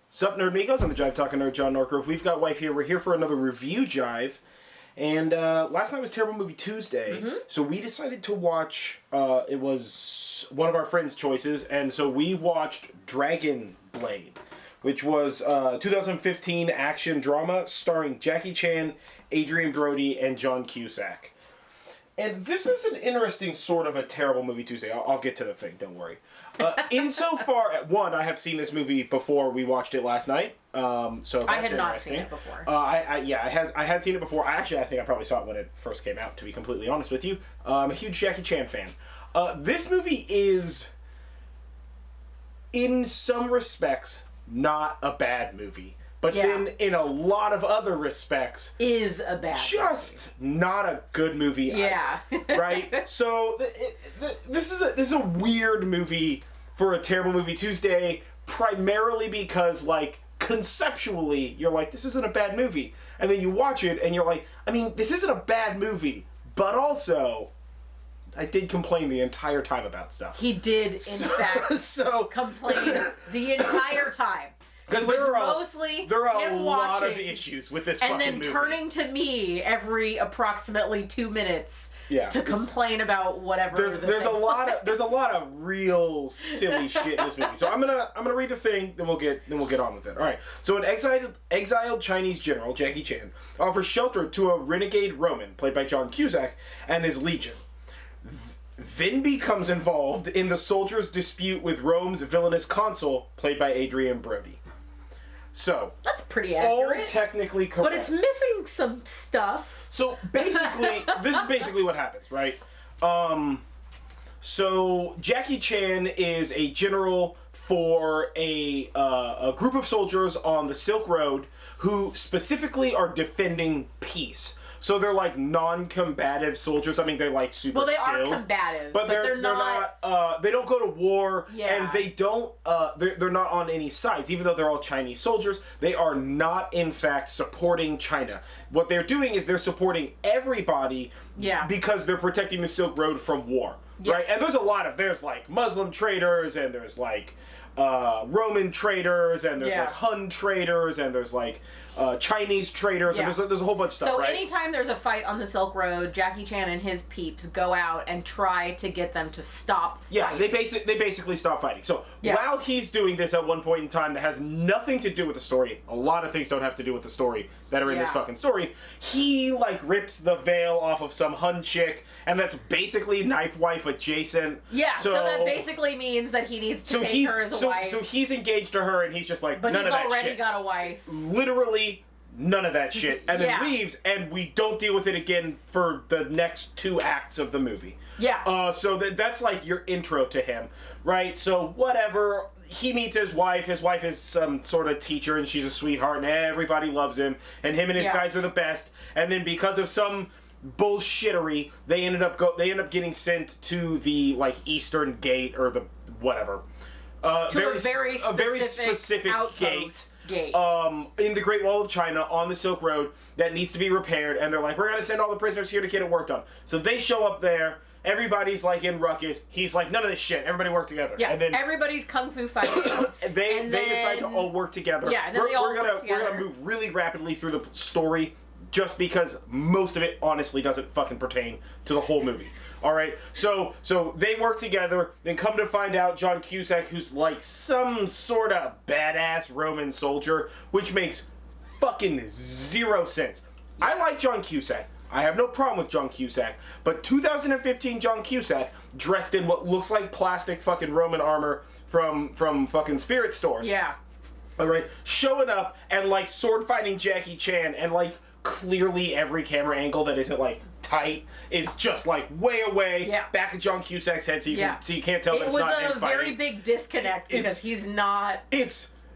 Sup, Nerdmigos? I'm the Jive Talking Nerd, John Norcroft. We've got Wife here. We're here for another review Jive. And last night was Terrible Movie Tuesday, so we decided to watch, it was one of our friends' choices, and so we watched Dragon Blade, which was a 2015 action drama starring Jackie Chan, Adrien Brody, and John Cusack. And this is an interesting sort of a Terrible Movie Tuesday. I'll get to the thing, don't worry. Insofar, one, I have seen this movie before. We watched it last night. So that's I had not seen it before. I had seen it before. I think I probably saw it when it first came out, to be completely honest with you. I'm a huge Jackie Chan fan. This movie is, in some respects, not a bad movie. But then, in a lot of other respects, is a bad just movie. Not a good movie either, right? So, this is a weird movie for a Terrible Movie Tuesday, primarily because, like, conceptually, you're like, this isn't a bad movie. And then you watch it, and you're like, I mean, this isn't a bad movie, but also, I did complain the entire time about stuff. He did, in fact, complain the entire time. Because there are a lot of issues with this fucking movie. And then turning to me every approximately 2 minutes to complain about whatever. There's a lot of real silly shit in this movie. So I'm gonna read the thing, then we'll get on with it. All right. So an exiled Chinese general, Jackie Chan, offers shelter to a renegade Roman, played by John Cusack, and his legion. Then becomes involved in the soldiers' dispute with Rome's villainous consul, played by Adrien Brody. So that's pretty accurate. All technically correct. But it's missing some stuff. So basically, this is basically what happens, right? So Jackie Chan is a general for a group of soldiers on the Silk Road who specifically are defending peace. So they're like non-combative soldiers. I mean, they're like super skilled. Well, they are combative, but they're not. They don't go to war, and they don't. They're not on any sides, even though they're all Chinese soldiers. They are not, in fact, supporting China. What they're doing is they're supporting everybody. Because they're protecting the Silk Road from war, right? And there's like Muslim traders, and there's like Roman traders, and there's like Hun traders, and there's like Chinese traders, and there's a whole bunch of stuff, right? So anytime there's a fight on the Silk Road, Jackie Chan and his peeps go out and try to get them to stop fighting. Yeah, they basically stop fighting. So while he's doing this at one point in time that has nothing to do with the story, a lot of things don't have to do with the story that are in this fucking story, he like rips the veil off of some Hun chick, and that's basically knife wife adjacent. Yeah, so that basically means that he needs to take her as a wife. So he's engaged to her, and he's just like, none of that shit. But he's already got a wife. Literally none of that shit. And then leaves, and we don't deal with it again for the next 2 acts of the movie. Yeah. So that's like your intro to him, right? So whatever, he meets his wife. His wife is some sort of teacher, and she's a sweetheart, and everybody loves him, and him and his guys are the best. And then because of some bullshittery, they end up getting sent to the like Eastern Gate or the whatever. To a very specific gate. In the Great Wall of China on the Silk Road that needs to be repaired, and they're like, we're gonna send all the prisoners here to get it worked on. So they show up there, everybody's like in ruckus, he's like, none of this shit, everybody work together. Yeah, and then everybody's kung fu fighting. they decide to all work together. Yeah, and then we're gonna move really rapidly through the story, just because most of it honestly doesn't fucking pertain to the whole movie. Alright, so they work together, then come to find out John Cusack, who's like some sort of badass Roman soldier, which makes fucking 0 sense. I like John Cusack. I have no problem with John Cusack, but 2015 John Cusack, dressed in what looks like plastic fucking Roman armor from fucking spirit stores. Yeah. Alright, showing up and like sword fighting Jackie Chan, and like clearly every camera angle that isn't like tight is just like way away back at John Cusack's head, so you can't tell that it's not him fighting. It was a very big disconnect because he's not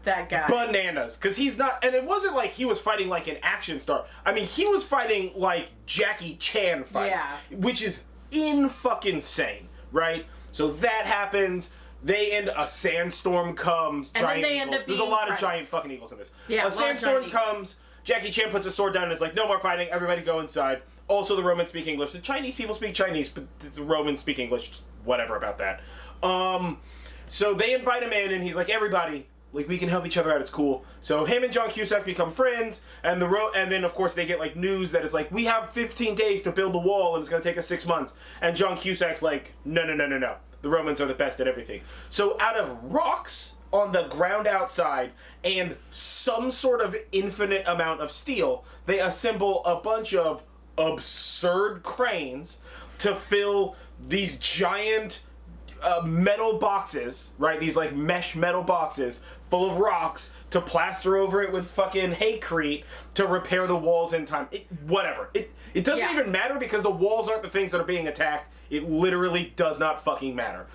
that guy. Bananas, because he's not, and it wasn't like he was fighting like an action star. I mean, he was fighting like Jackie Chan fights, which is in-fucking-sane, right? So that happens. A sandstorm comes. And giant then they eagles. end up being There's a lot friends. of giant fucking eagles in this. Yeah, a sandstorm comes. Jackie Chan puts a sword down and is like, no more fighting, everybody go inside. Also, the Romans speak English. The Chinese people speak Chinese, but the Romans speak English. Whatever about that. So they invite him in, and he's like, everybody, Like, we can help each other out. It's cool. So him and John Cusack become friends, and then of course they get like news that it's like, we have 15 days to build the wall, and it's gonna take us 6 months. And John Cusack's like, no. The Romans are the best at everything. So out of rocks on the ground outside and some sort of infinite amount of steel, they assemble a bunch of absurd cranes to fill these giant metal boxes, right? These like mesh metal boxes full of rocks to plaster over it with fucking haycrete to repair the walls in time. Whatever. It doesn't even matter because the walls aren't the things that are being attacked. It literally does not fucking matter.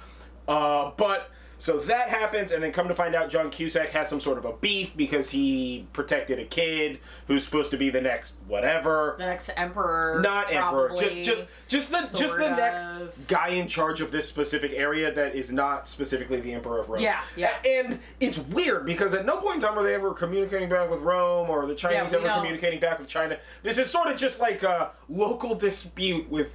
But so that happens, and then come to find out John Cusack has some sort of a beef because he protected a kid who's supposed to be the next whatever. The next emperor. Not emperor. Probably, just the next guy in charge of this specific area that is not specifically the Emperor of Rome. Yeah. And it's weird because at no point in time were they ever communicating back with Rome or the Chinese ever communicating back with China. This is sort of just like a local dispute with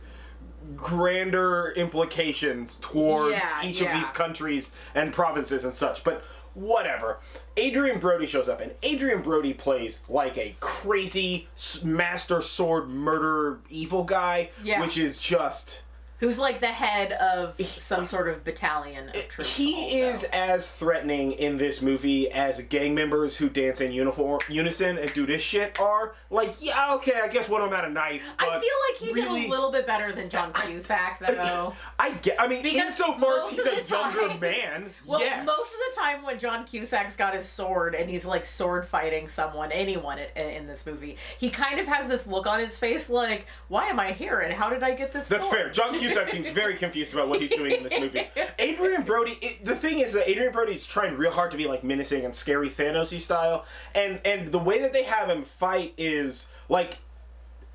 grander implications towards each of these countries and provinces and such, but whatever. Adrien Brody shows up, and Adrien Brody plays like a crazy master sword murder evil guy, which is just... Who's like the head of some sort of battalion of troops. He is as threatening in this movie as gang members who dance in unison and do this shit are. Like, yeah, okay, I guess one of them had a knife. But I feel like he did a little bit better than John Cusack, though. I mean, insofar as he's a younger man, well, yes. Most of the time when John Cusack's got his sword and he's like sword fighting anyone in this movie, he kind of has this look on his face like, why am I here and how did I get this sword? That's fair. John Cusack seems very confused about what he's doing in this movie. Adrien Brody, the thing is that Adrien Brody's trying real hard to be like menacing and scary Thanos-y style, and the way that they have him fight is like,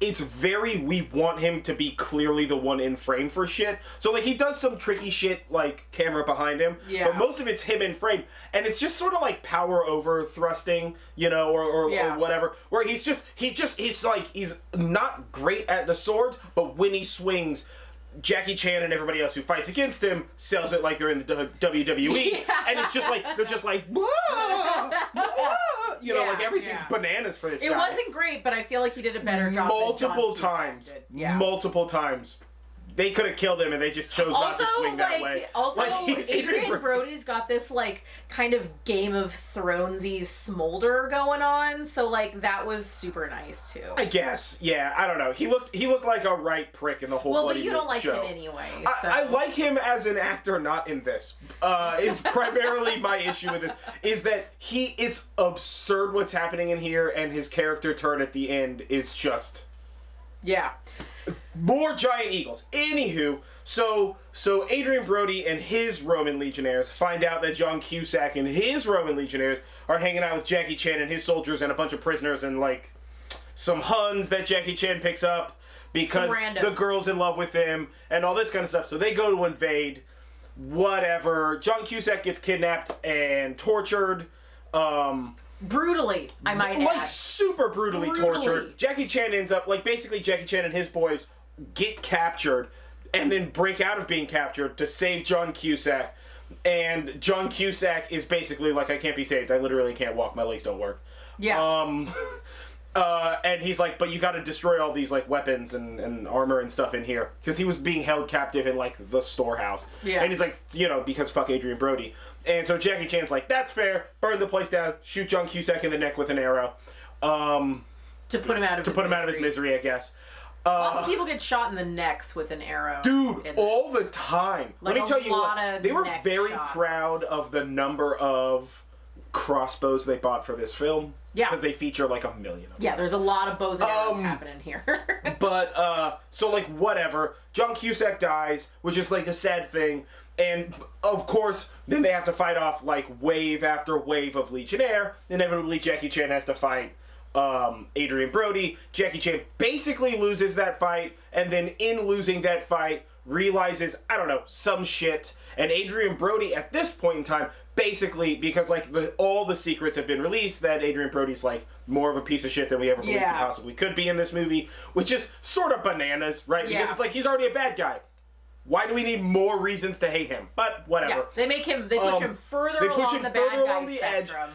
it's very, we want him to be clearly the one in frame for shit. So like he does some tricky shit like camera behind him, but most of it's him in frame, and it's just sort of like power over thrusting, you know, or whatever. Where he's not great at the swords, but when he swings, Jackie Chan and everybody else who fights against him sells it like they're in the WWE, and it's just like they're just like, wah, wah, you know, like everything's bananas for this guy. It wasn't great, but I feel like he did a better job. Multiple times. They could have killed him, and they just chose not to swing that way. Also, Adrien Brody's got this, like, kind of Game of Thrones-y smolder going on, so, like, that was super nice, too. I guess, yeah, I don't know. He looked like a right prick in the whole bloody show. Well, but you don't like him anyway, so... I like him as an actor, not in this. Is primarily my issue with this, is that it's absurd what's happening in here, and his character turn at the end is just... Yeah. More giant eagles. Anywho, so Adrien Brody and his Roman legionnaires find out that John Cusack and his Roman legionnaires are hanging out with Jackie Chan and his soldiers and a bunch of prisoners and like some Huns that Jackie Chan picks up because the girl's in love with him and all this kind of stuff. So they go to invade. Whatever. John Cusack gets kidnapped and tortured. Brutally, I might add. Like, super brutally tortured. Jackie Chan ends up, like, basically Jackie Chan and his boys get captured and then break out of being captured to save John Cusack. And John Cusack is basically like, I can't be saved. I literally can't walk. My legs don't work. Yeah. And he's like, but you gotta destroy all these, like, weapons and armor and stuff in here. Because he was being held captive in, like, the storehouse. Yeah. And he's like, you know, because fuck Adrien Brody. And so Jackie Chan's like, that's fair. Burn the place down. Shoot John Cusack in the neck with an arrow. To put him out of his misery, I guess. Lots of people get shot in the necks with an arrow. Dude, all the time. Like, let me tell you what, they were very proud of the number of crossbows they bought for this film. Yeah. Because they feature like 1 million of them. Yeah, there's a lot of bows and arrows happening here. But, so like, whatever. John Cusack dies, which is like a sad thing. And, of course, then they have to fight off, like, wave after wave of Legionnaire. Inevitably, Jackie Chan has to fight Adrien Brody. Jackie Chan basically loses that fight, and then in losing that fight, realizes, I don't know, some shit. And Adrien Brody, at this point in time, basically, because, like, all the secrets have been released, that Adrien Brody's, like, more of a piece of shit than we ever believed he possibly could be in this movie, which is sort of bananas, right? Because it's like, he's already a bad guy. Why do we need more reasons to hate him? But whatever. Yeah, they push him further along the bad guy spectrum.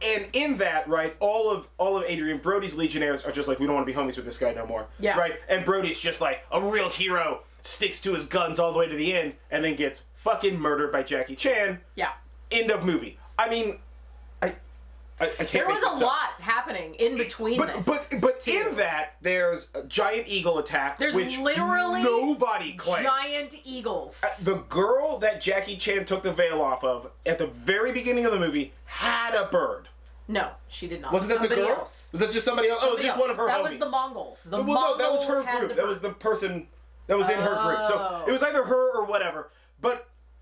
And in that, right, all of Adrien Brody's Legionnaires are just like, we don't want to be homies with this guy no more. Yeah. Right? And Brody's just like a real hero, sticks to his guns all the way to the end, and then gets fucking murdered by Jackie Chan. Yeah. End of movie. I mean, I can't. There was a lot happening in between this. But in that, there's a giant eagle attack. There's which literally nobody claims. Giant eagles. The girl that Jackie Chan took the veil off of at the very beginning of the movie had a bird. No, she did not. Wasn't that the girl? Else. Was that just somebody else? Somebody it was just else. one of her That homies. was the Mongols. The Mongols. No, that was her group. That was the person that was in her group. So it was either her or whatever.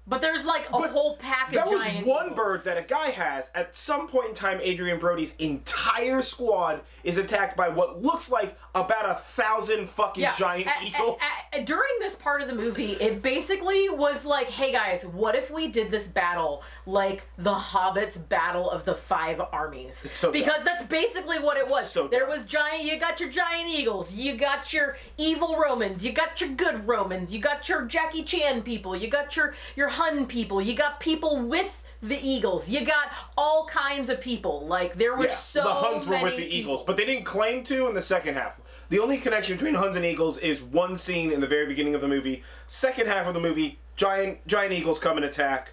But there's like a whole pack of giant That was one eagles. bird that a guy has. At some point in time, Adrien Brody's entire squad is attacked by what looks like about 1,000 fucking giant eagles. During this part of the movie, it basically was like, hey guys, what if we did this battle like the Hobbit's Battle of the Five Armies? It's so because that's basically what it was. So there was you got your giant eagles, you got your evil Romans, you got your good Romans, you got your Jackie Chan people, you got your Hun people, you got people with the Eagles, you got all kinds of people. Like, there were so many. The Huns were with the Eagles, but they didn't claim to in the second half. The only connection between Huns and Eagles is one scene in the very beginning of the movie. Second half of the movie, giant Eagles come and attack.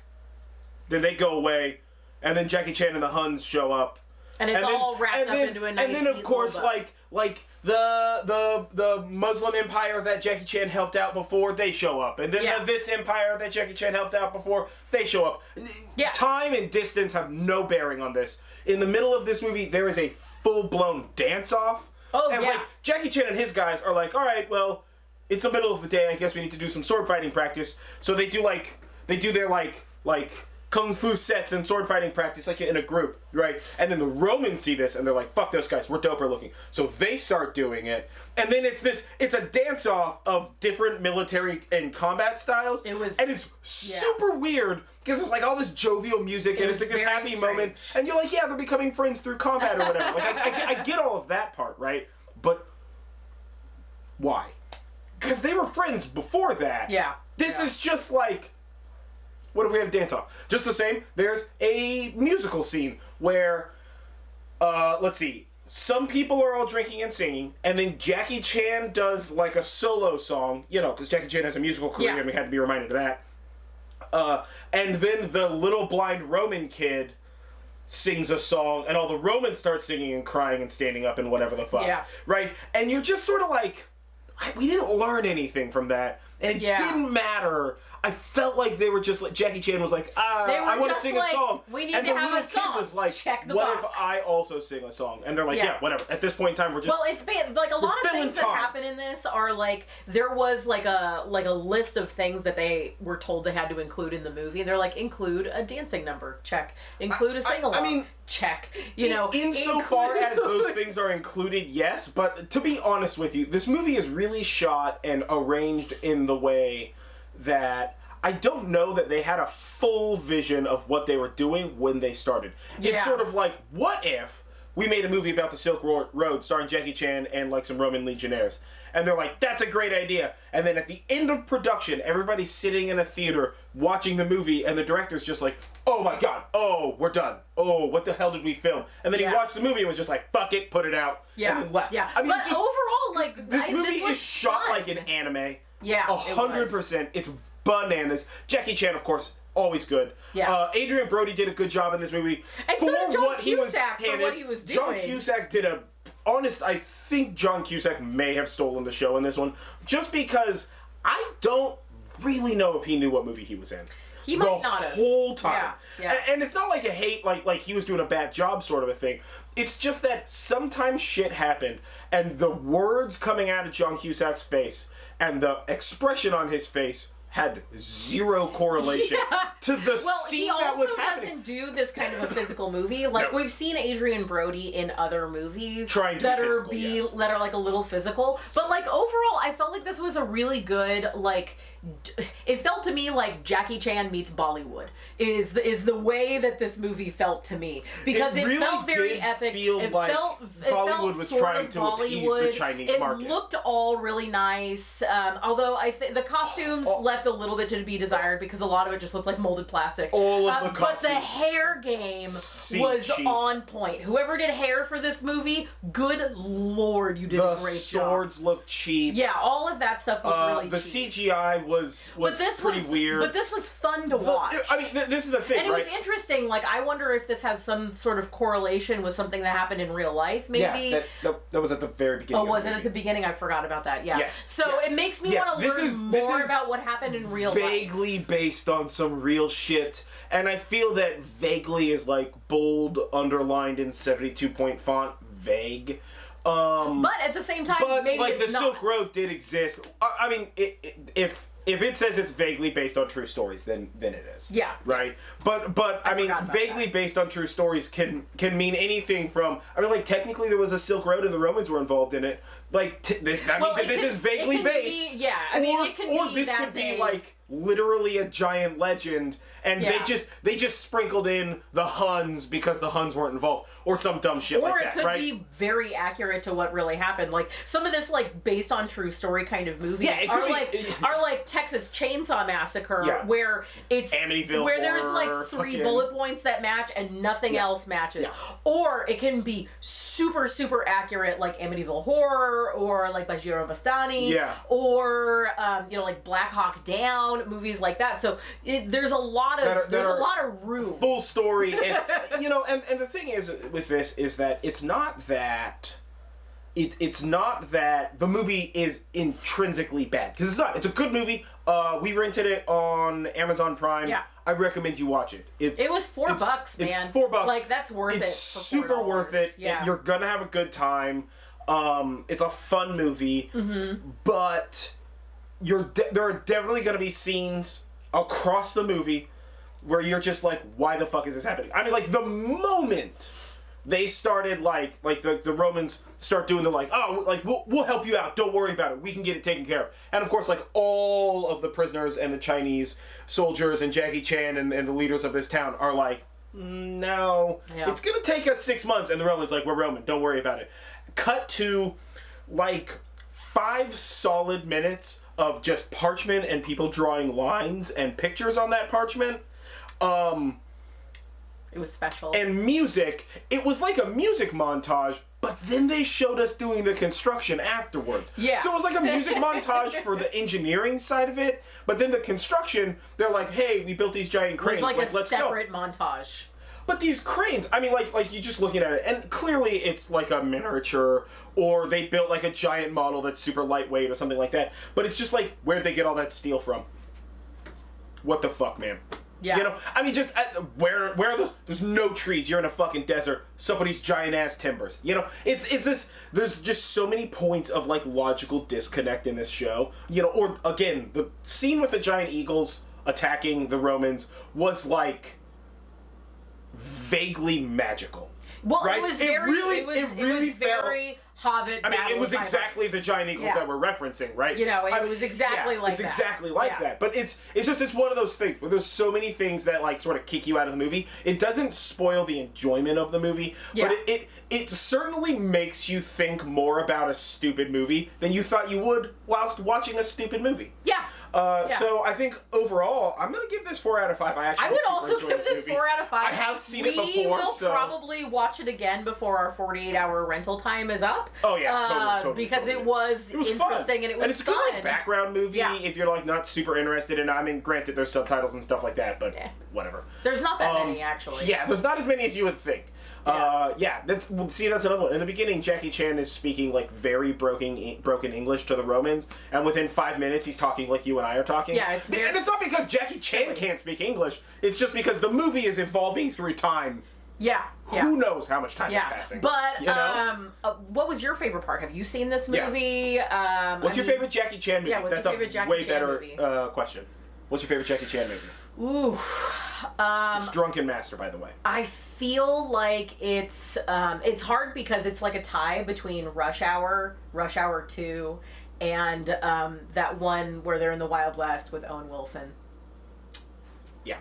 Then they go away, and then Jackie Chan and the Huns show up. And it's all wrapped up into a nice. And then of course, like the Muslim empire that Jackie Chan helped out before, they show up. And then this empire that Jackie Chan helped out before, they show up. Yeah. Time and distance have no bearing on this. In the middle of this movie, there is a full-blown dance-off. Oh, and like Jackie Chan and his guys are like, all right, well, it's the middle of the day. I guess we need to do some sword fighting practice. So they do their kung fu sets and sword fighting practice like in a group, right? And then the Romans see this and they're like, fuck those guys, we're doper looking. So they start doing it. And then it's a dance off of different military and combat styles. It's super weird because it's like all this jovial music and it's like this happy moment. And you're like, yeah, they're becoming friends through combat or whatever. Like I get all of that part, right? But why? Because they were friends before that. Yeah. This is just like, what if we had a dance-off? Just the same, there's a musical scene where, let's see, some people are all drinking and singing, and then Jackie Chan does like a solo song, because Jackie Chan has a musical career and we had to be reminded of that. And then the little blind Roman kid sings a song, and all the Romans start singing and crying and standing up and whatever the fuck. Yeah. Right? And you're just sort of like, we didn't learn anything from that. And it didn't matter. I felt like they were just like, Jackie Chan was like, I want to sing a song. We need and to have a song. Kid was like, check the what box. if I also sing a song? And they're like, yeah, whatever. At this point in time, we're just well, it's like a lot of things that happen in this are like there was like a list of things that they were told they had to include in the movie. They're like, include a dancing number, check. Include a sing along. I mean, check. Insofar as those things are included, yes. But to be honest with you, this movie is really shot and arranged in the way that I don't know that they had a full vision of what they were doing when they started. It's sort of like, what if we made a movie about the Silk Road starring Jackie Chan and like some Roman legionnaires? And they're like, that's a great idea. And then at the end of production, everybody's sitting in a theater watching the movie and the director's just like, oh my god, oh, we're done. Oh, what the hell did we film? And then he watched the movie and was just like, fuck it, put it out. Yeah. And then left. Yeah. I mean, but overall, like, this movie is shot like an anime. Yeah. 100%. It's bananas. Jackie Chan, of course, always good. Yeah. Adrien Brody did a good job in this movie. And so did John Cusack for what he was doing. John Cusack did I think John Cusack may have stolen the show in this one, just because I don't really know if he knew what movie he was in. He might not have. The whole time. Yeah. And it's not like a hate, like he was doing a bad job sort of a thing. It's just that sometimes shit happened, and the words coming out of John Cusack's face and the expression on his face had zero correlation to the scene that was happening. He also doesn't do this kind of a physical movie. Like, we've seen Adrien Brody in other movies that are like a little physical. But like overall, I felt like this was a really good, like, it felt to me like Jackie Chan meets Bollywood is the way that this movie felt to me, because it really felt very epic. It felt Bollywood was trying to appease the Chinese market. It looked all really nice, although I think the costumes left a little bit to be desired, because a lot of it just looked like molded plastic. All of the costumes, but the hair game was on point. Whoever did hair for this movie, good lord, you did a great job. The swords looked cheap. Yeah, all of that stuff looked really cheap. The CGI was pretty weird. But this was fun to watch. I mean, this is the thing, and it was interesting. Like, I wonder if this has some sort of correlation with something that happened in real life, maybe. Yeah, that was at the very beginning. Oh, was it at the beginning? I forgot about that. Yeah. Yes. So it makes me want to learn more about what happened in real life. Vaguely based on some real shit, and I feel that vaguely is like bold, underlined in 72-point font, vague. But at the same time, maybe like it's the Silk Road did exist. I mean, if it says it's vaguely based on true stories, then it is. Yeah. Right. But I mean, vaguely based on true stories can mean anything from. I mean, like, technically there was a Silk Road and the Romans were involved in it. Like that means that this is vaguely based. I mean, it can be. Or this could be like literally a giant legend, and they just sprinkled in the Huns because the Huns weren't involved, or some dumb shit like that, right? Or it could be very accurate to what really happened. Like, some of this, like, based on true story kind of movies are like Texas Chainsaw Massacre, where it's Amityville where there's like 3 bullet points that match and nothing else matches. Or it can be super, super accurate, like Amityville Horror, or like Bajiro Bastani, or like Black Hawk Down, movies like that. So there's a lot of room. Full story, and and the thing is with this is that it's not that the movie is intrinsically bad, because it's not. It's a good movie. We rented it on Amazon Prime. Yeah. I recommend you watch it. It was $4, man. It's $4. Like, that's worth it. It's super worth it. Yeah. You're gonna have a good time. It's a fun movie, but there are definitely gonna be scenes across the movie where you're just like, why the fuck is this happening? I mean, like, the moment they started, like the Romans start doing the, like, oh, like, we'll help you out, don't worry about it, we can get it taken care of. And of course, like, all of the prisoners and the Chinese soldiers and Jackie Chan and the leaders of this town are like, no, it's gonna take us 6 months. And the Romans like, we're Roman, don't worry about it. Cut to, like, 5 solid minutes of just parchment and people drawing lines and pictures on that parchment. It was special. And music. It was like a music montage, but then they showed us doing the construction afterwards. Yeah. So it was like a music montage for the engineering side of it, but then the construction, they're like, hey, we built these giant cranes. It was like a let's separate go. montage. But these cranes, I mean, like you're just looking at it, and clearly it's like a miniature, or they built like a giant model that's super lightweight or something like that. But it's just like, where'd they get all that steel from? What the fuck, man? Yeah. I mean, just where are those? There's no trees. You're in a fucking desert. Somebody's giant ass timbers. It's this. There's just so many points of, like, logical disconnect in this show. Or again, the scene with the giant eagles attacking the Romans was, like, vaguely magical. Well, right? it was very Hobbit. I mean, it was exactly the giant eagles that we're referencing, right? It was exactly like that. It's exactly like that. But it's one of those things where there's so many things that, like, sort of kick you out of the movie. It doesn't spoil the enjoyment of the movie, but it certainly makes you think more about a stupid movie than you thought you would whilst watching a stupid movie. Yeah. So I think overall, I'm gonna give this 4 out of 5. I would also give this 4 out of 5. I have seen it before. We will probably watch it again before our 48-hour rental time is up. Oh yeah, totally. Because it was interesting fun. And it was fun. And it's a good, like, background movie if you're, like, not super interested in it. I mean, granted, there's subtitles and stuff like that, but whatever. There's not that many, actually. Yeah, there's not as many as you would think. That's another one. In the beginning, Jackie Chan is speaking, like, very broken English to the Romans, and within 5 minutes, he's talking like you and I are talking. Yeah, it's very... And it's not because Jackie Chan can't speak English. It's just because the movie is evolving through time. Yeah. Who knows how much time is passing? But what was your favorite part? Have you seen this movie? What's your favorite Jackie Chan movie? Yeah, what's That's your favorite Jackie way Chan better movie? Question. What's your favorite Jackie Chan movie? Ooh. It's Drunken Master, by the way. I feel like it's hard because it's like a tie between Rush Hour 2, and that one where they're in the Wild West with Owen Wilson. Yeah.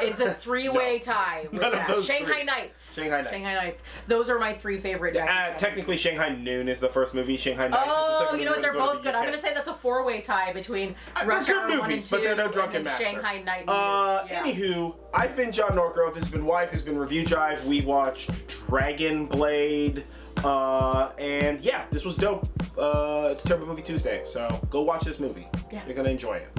It's a three-way tie with None of that. those Shanghai three. Nights. Shanghai Nights. Those are my three favorite Jackie Chan Technically, movies. Shanghai Noon is the first movie. Shanghai Nights is the second movie. You know what? They're We're gonna both go to good. the I'm UK. going to say that's a four-way tie between Rush they're Hour good 1 and movies, 2 but they're no and Drunken then Master. Shanghai Night. Anywho, I've been John Norcrow. This has been Wife. This has been Review Jive. We watched Dragon Blade. And yeah, this was dope. It's Turbo Movie Tuesday, so go watch this movie. Yeah. You're going to enjoy it.